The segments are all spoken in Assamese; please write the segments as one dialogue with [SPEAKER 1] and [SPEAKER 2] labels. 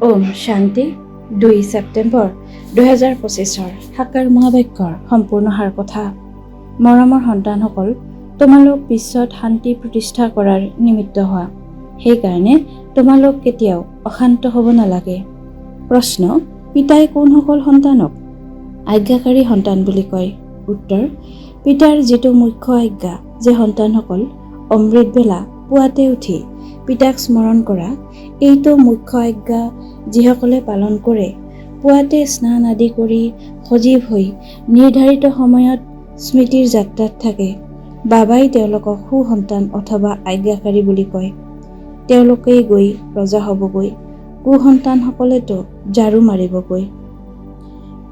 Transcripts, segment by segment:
[SPEAKER 1] ওম শান্তি 2 ছেপ্টেম্বৰ 2025 সাকাৰ মহাবাক্যৰ সম্পূৰ্ণ সাৰ কথা। মৰমৰ সন্তানসকল, তোমালোক বিশ্বত শান্তি প্ৰতিষ্ঠা কৰাৰ নিমিত্ত হোৱা। সেইকাৰণে তোমালোক কেতিয়াও অশান্ত হ'ব নালাগে। প্ৰশ্ন: পিতাই কোনসকল সন্তানক আজ্ঞাকাৰী সন্তান বুলি কয়? উত্তৰ: পিতাৰ যিটো মুখ্য আজ্ঞা যে সন্তানসকল অমৃত বেলা পুৱাতে উঠি পিতাক স্মৰণ কৰা, এইটো মুখ্য আজ্ঞা যিসকলে পালন কৰে। পুৱাতে স্নান আদি কৰি সজীৱ হৈ নিৰ্ধাৰিত সময়ত স্মৃতিৰ যাত্ৰাত থাকে। বাবাই তেওঁলোকক সুসন্তান অথবা আজ্ঞাকাৰী বুলি কয়। তেওঁলোকেই গৈ ৰজা হ'বগৈ, কুসন্তানসকলেতো ঝাৰু মাৰিবগৈ।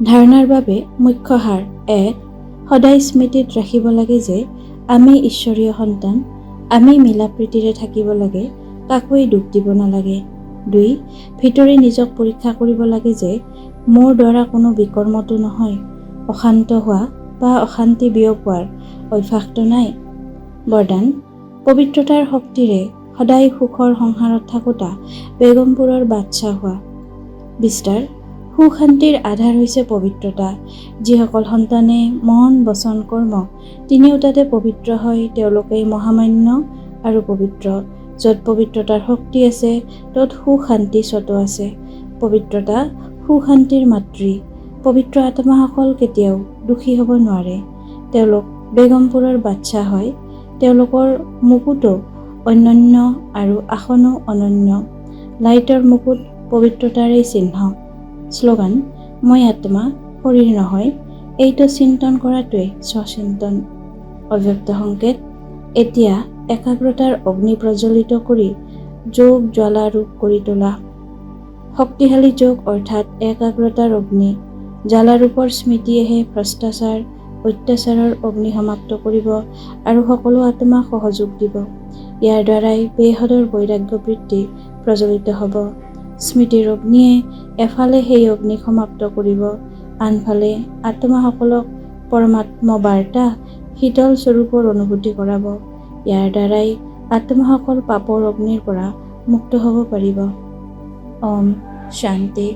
[SPEAKER 1] ধাৰণাৰ বাবে মুখ্য সাৰ: 1. সদায় স্মৃতিত ৰাখিব লাগে যে আমি ঈশ্বৰীয় সন্তান। আমি মিলাপ্ৰীতিৰে থাকিব লাগে, কাকোৱেই দুখ দিব নালাগে। 2. ভিতৰি নিজক পৰীক্ষা কৰিব লাগে যে মোৰ দ্বাৰা কোনো বিকৰ্মতো নহয়। অশান্ত হোৱা বা অশান্তি বিয়পোৱাৰ অভ্যাসটো নাই। বৰদান: পবিত্ৰতাৰ শক্তিৰে সদায় সুখৰ সংসাৰত থাকোঁতা বেগমপুৰৰ বাদশ্বাহ হোৱা। বিস্তাৰ: সুশান্তিৰ আধাৰ হৈছে পবিত্ৰতা। যিসকল সন্তানে মন, বচন, কৰ্ম তিনিওটাতে পবিত্ৰ হয়, তেওঁলোকেই মহামান্য আৰু পবিত্ৰ। য'ত পবিত্ৰতাৰ শক্তি আছে, ত'ত সুশান্তি স্বতো আছে। পবিত্ৰতা সুশান্তিৰ মাতৃ। পবিত্ৰ আত্মাসকল কেতিয়াও দুখী হ'ব নোৱাৰে। তেওঁলোক বেগমপুৰৰ বাদশ্বাহ হয়। তেওঁলোকৰ মুকুটো অনন্য আৰু আসনো অনন্য। লাইটৰ মুকুট পবিত্ৰতাৰেই চিহ্ন। শ্লোগান: মই আত্মা, শৰীৰ নহয়। এইটো চিন্তন কৰাটোৱেই স্বচিন্তন। অব্যক্ত সংকেত: এতিয়া একাগ্ৰতাৰ অগ্নি প্ৰজ্বলিত কৰি যোগ জ্বালা ৰূপ কৰি তোলা। শক্তিশালী যোগ অৰ্থাৎ একাগ্ৰতাৰ অগ্নি। জ্বালাৰূপৰ স্মৃতিয়েহে ভ্ৰষ্টাচাৰ, অত্যাচাৰৰ অগ্নি সমাপ্ত কৰিব আৰু সকলো আত্মাক সহযোগ দিব। ইয়াৰ দ্বাৰাই বেহদৰ বৈৰাগ্য বৃত্তি প্ৰজ্বলিত হ'ব। স্মৃতিৰ অগ্নিয়ে এফালে সেই অগ্নিক সমাপ্ত কৰিব, আনফালে আত্মাসকলক পৰমাত্ম বাৰ্তা শীতল স্বৰূপৰ অনুভূতি কৰাব। ইয়াৰ দ্বাৰাই আত্মাসকল পাপৰ অগ্নিৰ পৰা মুক্ত হ'ব পাৰিব। ওম শান্তি।